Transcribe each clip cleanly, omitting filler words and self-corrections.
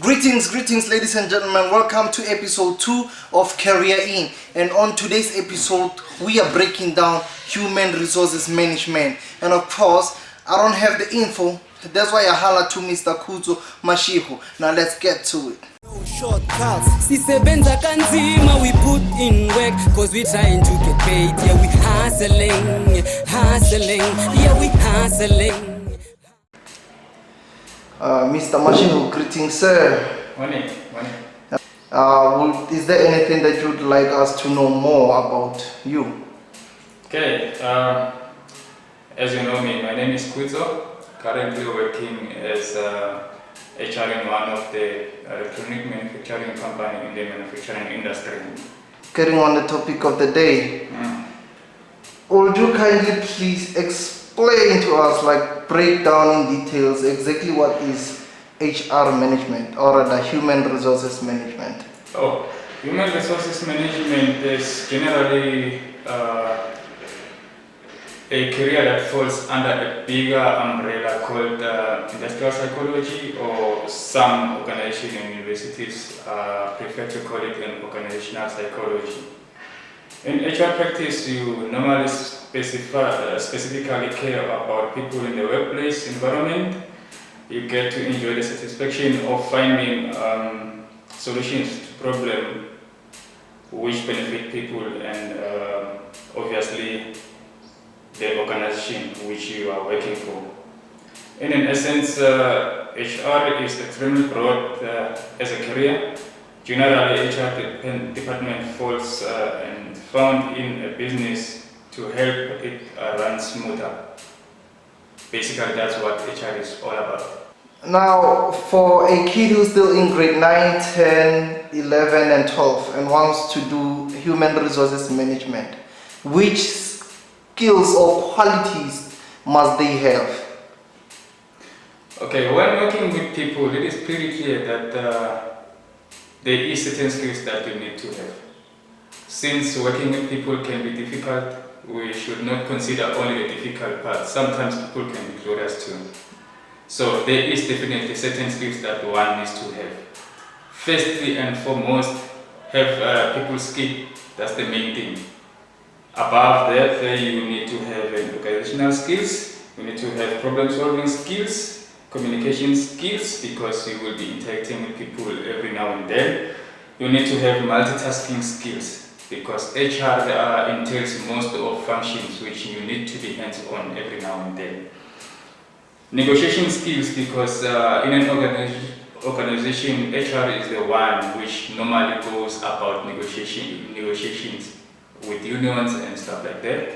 Greetings, ladies and gentlemen. Welcome to episode 2 of Career In. And on today's episode, we are breaking down human resources management. And of course, I don't have the info. That's why I holla to Mr. Khutso Mashego. Now let's get to it. No shortcuts. Sisebenza kanzima, we put in work, cause we trying to get paid. Yeah, we hustling. Yeah, we hustling. Mr. Mashego, greetings, sir. Morning. Is there anything that you'd like us to know more about you? Okay, as you know me, my name is Khutso. Currently working as HR in one of the electronic manufacturing company in the manufacturing industry. Getting on the topic of the day, would you kindly please explain to us, like break down in details exactly what is HR management or the human resources management? Human resources management is generally a career that falls under a bigger umbrella called industrial psychology, or some organizations and universities prefer to call it an organizational psychology. In HR practice, you normally specifically care about people in the workplace environment. You get to enjoy the satisfaction of finding solutions to problems which benefit people and obviously the organization which you are working for. And in essence, HR is extremely broad as a career. Generally, HR department falls and found in a business to help it run smoother. Basically, that's what HR is all about. Now, for a kid who's still in grade 9, 10, 11 and 12 and wants to do human resources management, which skills or qualities must they have? Okay, when working with people, it is pretty clear that there is certain skills that you need to have. Since working with people can be difficult, we should not consider only the difficult part. Sometimes people can be glorious too. So there is definitely certain skills that one needs to have. Firstly and foremost, have people skill. That's the main thing. Above that, you need to have organizational skills. You need to have problem-solving skills, communication skills, because you will be interacting with people every now and then. You need to have multitasking skills, because HR entails most of functions which you need to be hands-on every now and then. Negotiation skills, because in an organization, HR is the one which normally goes about negotiations with unions and stuff like that.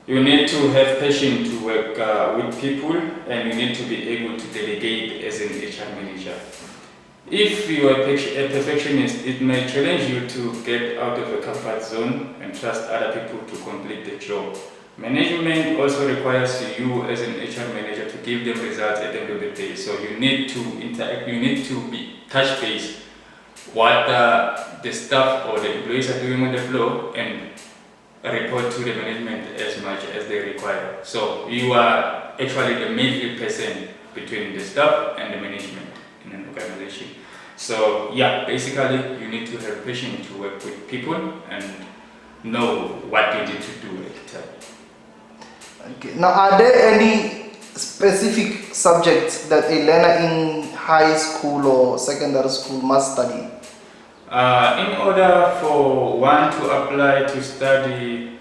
You need to have passion to work with people, and you need to be able to delegate as an HR manager. If you are a perfectionist, it may challenge you to get out of a comfort zone and trust other people to complete the job. Management also requires you as an HR manager to give them results at the end of the day. So you need to interact, you need to be touch base what the staff or the employees are doing on the floor and report to the management as much as they require. So you are actually the middle person between the staff and the management in an organization. So yeah, basically you need to have patience to work with people and know what you need to do at the time. Okay. Now, are there any specific subjects that a learner in high school or secondary school must study? In order for one to apply to study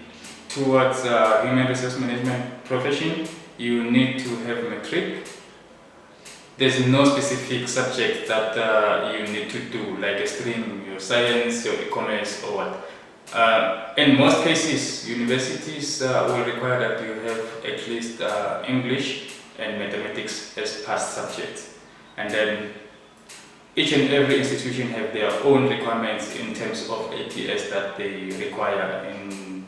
towards human resource management profession, you need to have matric. There's no specific subject that you need to do, like a stream, your science, your e-commerce, or what. In most cases, universities will require that you have at least English and mathematics as past subjects. And then each and every institution have their own requirements in terms of APS that they require in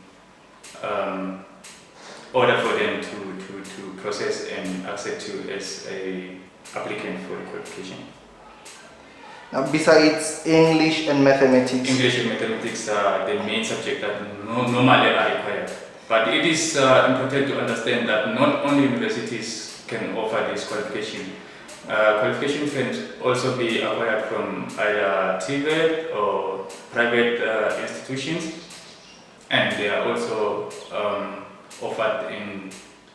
order for them to process and accept you as an applicant for the qualification. Now, besides English and mathematics? English and mathematics are the main subject that normally are required. But it is important to understand that not only universities can offer this qualification. Qualification can also be acquired from either TVET or private institutions, and they are also offered in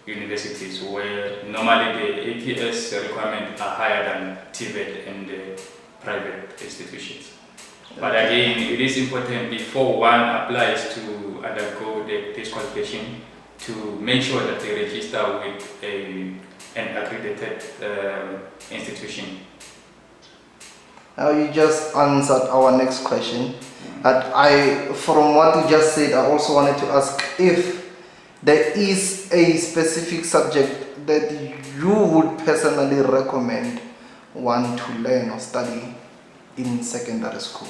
universities where normally the APS requirements are higher than TVET in the private institutions. But again, it is important before one applies to undergo this qualification to make sure that they register with an accredited institution. Now you just answered our next question. And from what you just said, I also wanted to ask if there is a specific subject that you would personally recommend one to learn or study in secondary school.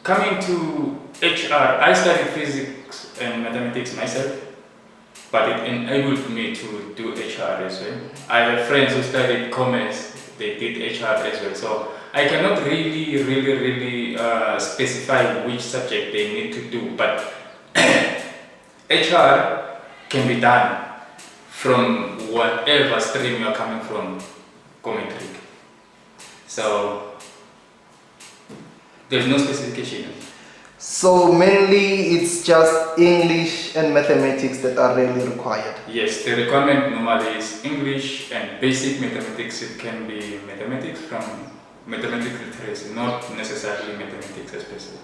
Coming to HR, I studied physics and mathematics myself, but it enabled me to do HR as well. I have friends who studied commerce, they did HR as well, so I cannot really specify which subject they need to do, but HR can be done from whatever stream you are coming from, geometry. So there's no specification. So mainly it's just English and mathematics that are really required. Yes, the requirement normally is English and basic mathematics. It can be mathematics from mathematical literacy, not necessarily mathematics especially.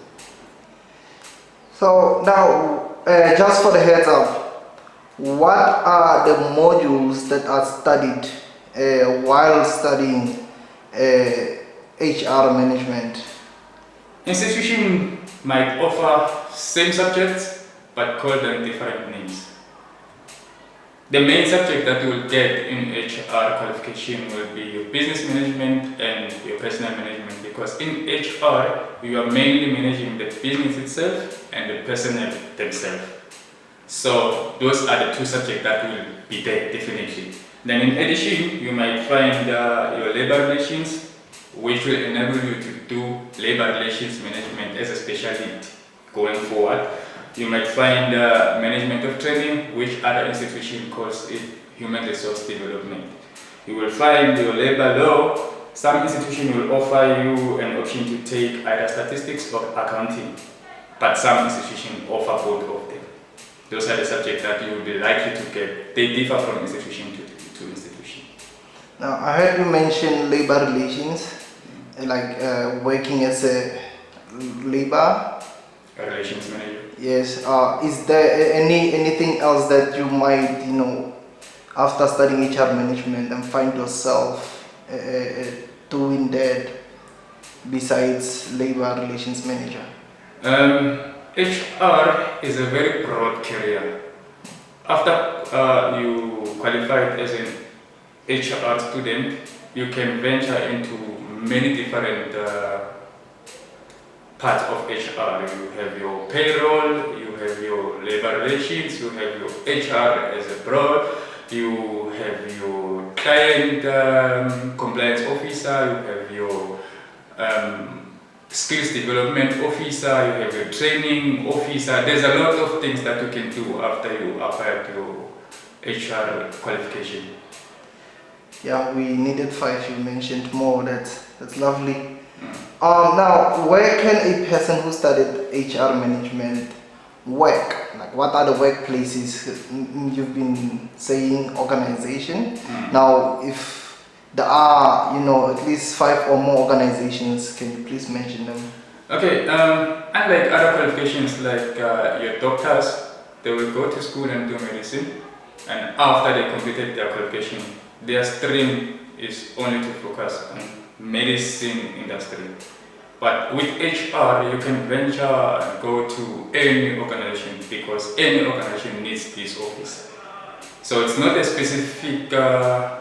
So now, just for the heads up, what are the modules that are studied while studying HR management? Institution might offer same subjects but call them different names. The main subject that you will get in HR qualification will be your business management and your personal management, because in HR you are mainly managing the business itself and the personnel themselves. So those are the two subjects that will be there definitely. Then in addition, you might find your labor relations, which will enable you to do labor relations management as a specialty going forward. You might find management of training, which other institution calls it human resource development. You will find your labor law. Some institution will offer you an option to take either statistics or accounting, but some institution offer both of them. Those are the subjects that you will be likely to get. They differ from institution to institution. Now, I heard you mention labor relations, like working as a labor relations manager. Yes. Is there anything else that you might, after studying HR management and find yourself doing that besides labor relations manager? HR is a very broad career. After you qualified as an HR student, you can venture into many different parts of HR. You have your payroll, you have your labor relations, you have your HR as a broad, you have your client compliance officer, you have your skills development officer, you have your training officer. There's a lot of things that you can do after you acquire your HR qualification. Yeah, we needed 5. You mentioned more. That's lovely. Now, where can a person who studied HR management work? Like, what are the workplaces? You've been saying organization. Now, if there are, at least 5 or more organizations, can you please mention them? Okay. Unlike other qualifications, like your doctors, they will go to school and do medicine, and after they completed their qualification, their stream is only to focus on medicine industry. But with HR, you can venture and go to any organization, because any organization needs this office. So it's not a specific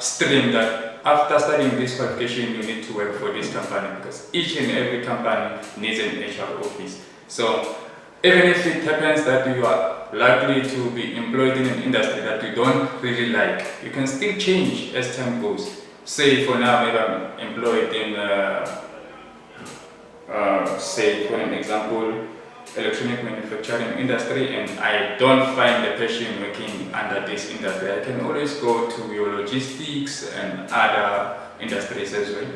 stream that after studying this qualification you need to work for this company, because each and every company needs an HR office. So even if it happens that you are likely to be employed in an industry that you don't really like, you can still change as time goes. Say for now, maybe I'm employed in, say for an example, electronic manufacturing industry, and I don't find the passion working under this industry, I can always go to your logistics and other industries as well.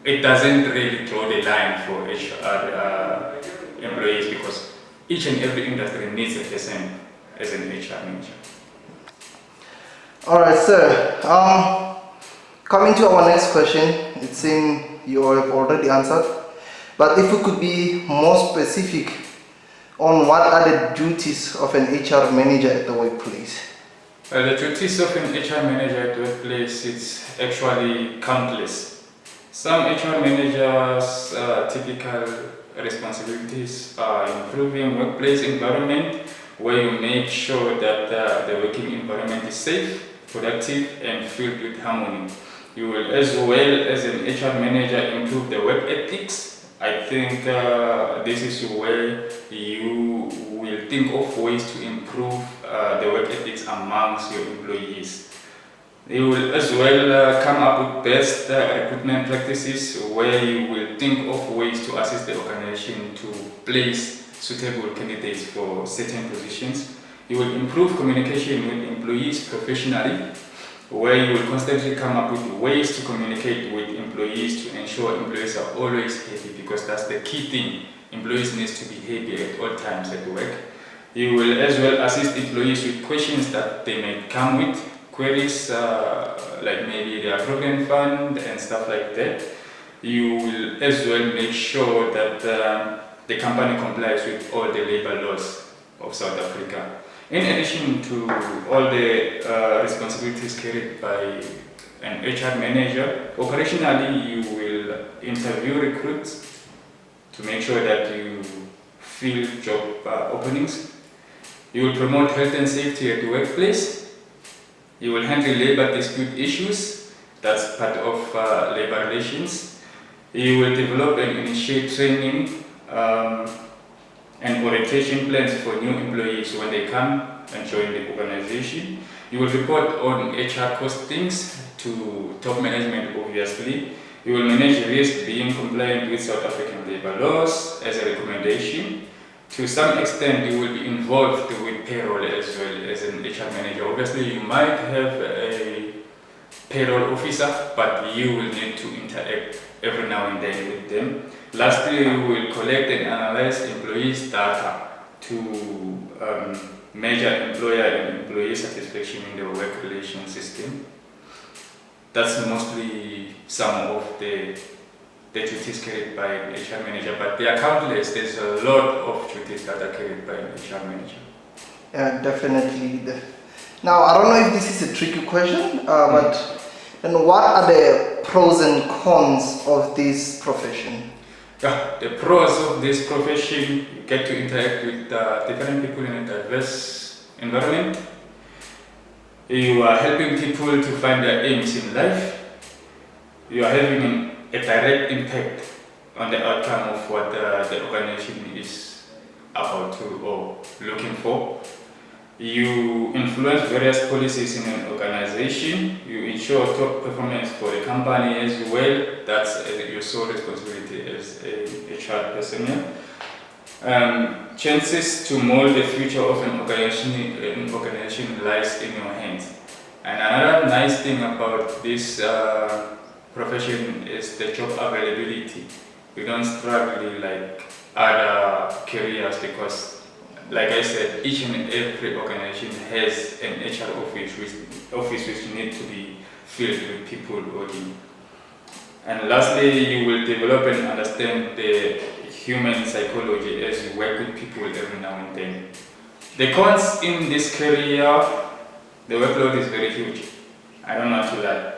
It doesn't really draw the line for HR employees, because each and every industry needs a person as an HR manager. Alright, sir. Coming to our next question, it seems you have already answered, but if we could be more specific on what are the duties of an HR manager at the workplace? The duties of an HR manager at the workplace, it's actually countless. Some HR managers' typical responsibilities are improving workplace environment, where you make sure that the working environment is safe, productive, and filled with harmony. You will, as well as an HR manager, improve the work ethics. I think this is where you will think of ways to improve the work ethics amongst your employees. You will as well come up with best recruitment practices, where you will think of ways to assist the organization to place suitable candidates for certain positions. You will improve communication with employees professionally, where you will constantly come up with ways to communicate with employees to ensure employees are always happy, because that's the key thing. Employees need to be happy at all times at work. You will as well assist employees with questions that they may come with, queries like maybe their provident fund and stuff like that. You will as well make sure that the company complies with all the labor laws of South Africa. In addition to all the responsibilities carried by an HR manager, operationally you will interview recruits to make sure that you fill job openings. You will promote health and safety at the workplace. You will handle labor dispute issues, that's part of labor relations. You will develop and initiate training and orientation plans for new employees when they come and join the organization. You will report on HR costings to top management, obviously. You will manage risk being compliant with South African labor laws as a recommendation. To some extent, you will be involved with payroll as well as an HR manager. Obviously, you might have a payroll officer, but you will need to interact every now and then with them. Lastly, you will collect and analyze employees' data to measure employer and employee satisfaction in the work relations system. That's mostly some of the duties carried by an HR manager, but they are countless. There's a lot of duties that are carried by an HR manager. Yeah, definitely. Now, I don't know if this is a tricky question, but then what are the pros and cons of this profession? Yeah, the pros of this profession, you get to interact with different people in a diverse environment. You are helping people to find their aims in life. You are having a direct impact on the outcome of what the organization is about to or looking for. You influence various policies in an organization. You ensure top performance for the company as well. That's your sole responsibility as a HR personnel. Chances to mold the future of an organization lies in your hands. And another nice thing about this profession is the job availability. You don't struggle like other careers, because like I said, each and every organization has an HR office which need to be filled with people working. And lastly, you will develop and understand the human psychology as you work with people every now and then. The cons in this career, the workload is very huge. I don't know how to lie.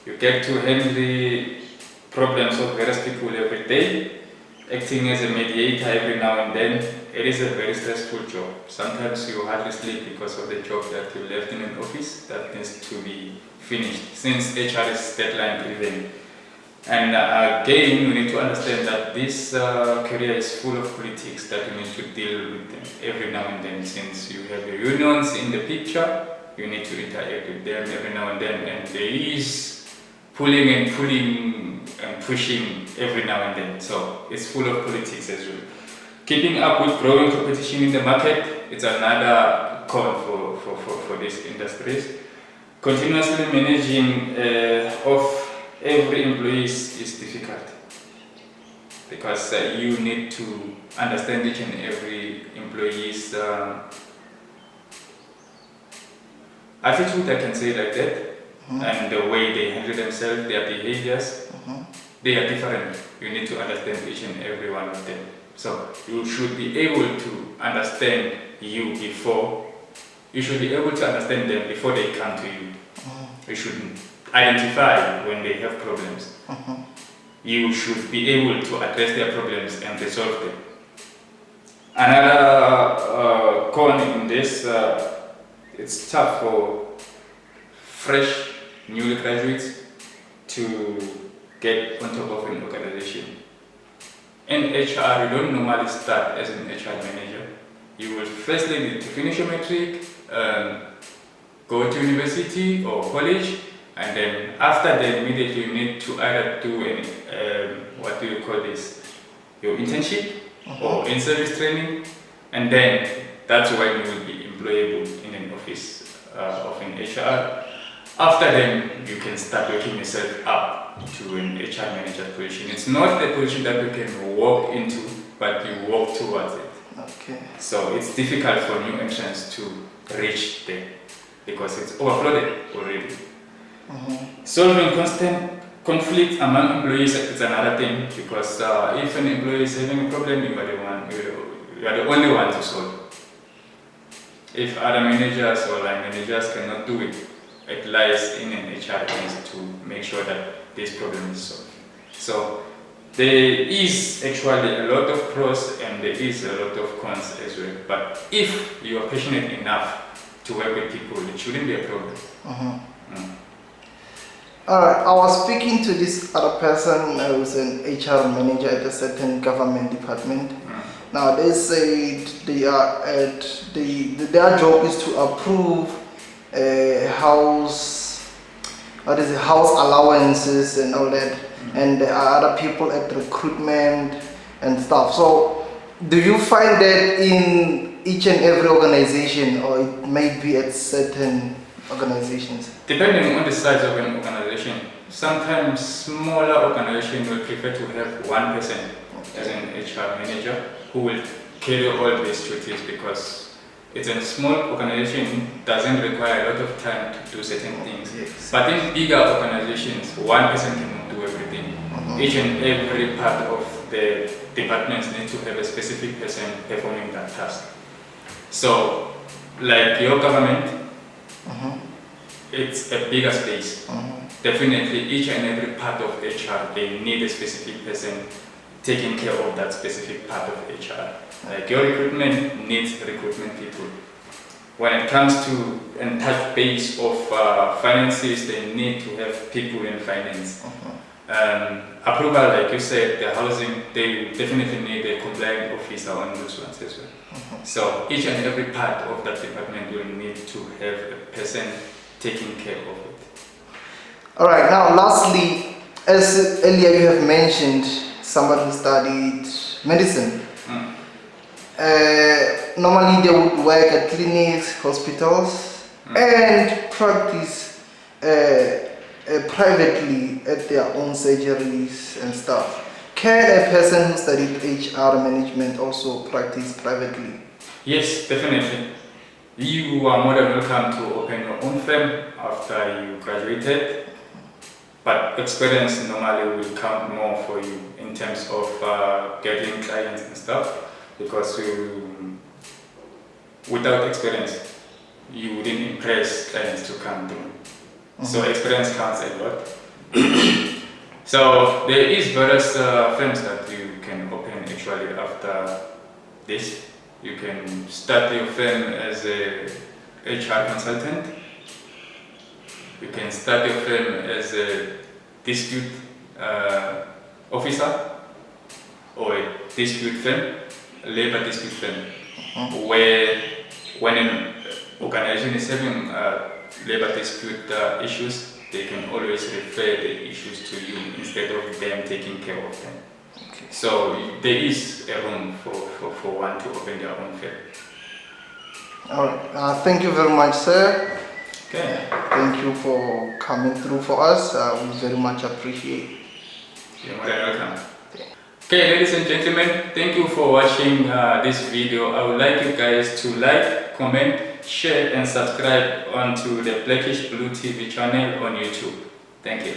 You get to handle problems of various people every day, acting as a mediator every now and then. It is a very stressful job. Sometimes you hardly sleep because of the job that you left in an office that needs to be finished, since HR is deadline driven. And again, you need to understand that this career is full of politics that you need to deal with them every now and then. Since you have the unions in the picture, you need to interact with them every now and then, and there is pulling and pulling and pushing every now and then. So it's full of politics as well. Keeping up with growing competition in the market, it's another con for these industries. Continuously managing of every employee is difficult because you need to understand each and every employee's attitude, I can say like that, and the way they handle themselves, their behaviors, they are different. You need to understand each and every one of them. So you should be able to understand you should be able to understand them before they come to you. You should identify when they have problems. You should be able to address their problems and resolve them. Another con in this, it's tough for fresh, newly graduates to get on top of an organization. In HR, you don't normally start as an HR manager. You will firstly need to finish your matric, go to university or college, and then after that, immediately you need to either do your internship or in-service training, and then that's when you will be employable in an office of an HR. After then, you can start working yourself up to an HR manager position. It's not the position that you can walk into, but you walk towards it. Okay. So it's difficult for new entrants to reach there because it's overflooded already. Solving constant conflict among employees is another thing because if an employee is having a problem, you are the only one to solve. If other managers or line managers cannot do it, it lies in an HR hands to make sure that this problem is solved. So there is actually a lot of pros and there is a lot of cons as well. But if you are passionate enough to work with people, it shouldn't be a problem. Alright, I was speaking to this other person who's an HR manager at a certain government department. Now they say their job is to approve house allowances and all that, and there are other people at recruitment and stuff. So do you find that in each and every organization, or it may be at certain organizations? Depending on the size of an organization, sometimes smaller organizations will prefer to have one person as an HR manager who will carry all these duties because it's a small organization, doesn't require a lot of time to do certain things. Yes. But in bigger organizations, one person cannot do everything. Each and every part of the departments need to have a specific person performing that task. So, like your government, it's a bigger space. Definitely, each and every part of HR, they need a specific person taking care of that specific part of HR. Like your recruitment needs recruitment people. When it comes to and touch base of finances, they need to have people in finance. Approval, like you said, the housing, they definitely need a compliant officer on those ones as well. So each and every part of that department will need to have a person taking care of it. Alright, now lastly, as earlier you have mentioned, somebody who studied medicine. Normally they would work at clinics, hospitals, and practice privately at their own surgeries and stuff. Can a person who studied HR management also practice privately? Yes, definitely. You are more than welcome to open your own firm after you graduated, but experience normally will count more for you in terms of getting clients and stuff, because without experience, you wouldn't impress clients to come to. So experience counts a lot. So there is various firms that you can open actually after this. You can start your firm as a HR consultant. You can start your firm as a dispute officer or a dispute firm, a labor dispute firm, where when an organization is having labor dispute issues, they can always refer the issues to you instead of them taking care of them. Okay. So there is a room for one to open their own firm. Alright, thank you very much, sir. Okay. Thank you for coming through for us. We very much appreciate. You're more than welcome. Okay, ladies and gentlemen, thank you for watching this video. I would like you guys to like, comment, share and subscribe onto the Blackish Blue TV channel on YouTube. Thank you.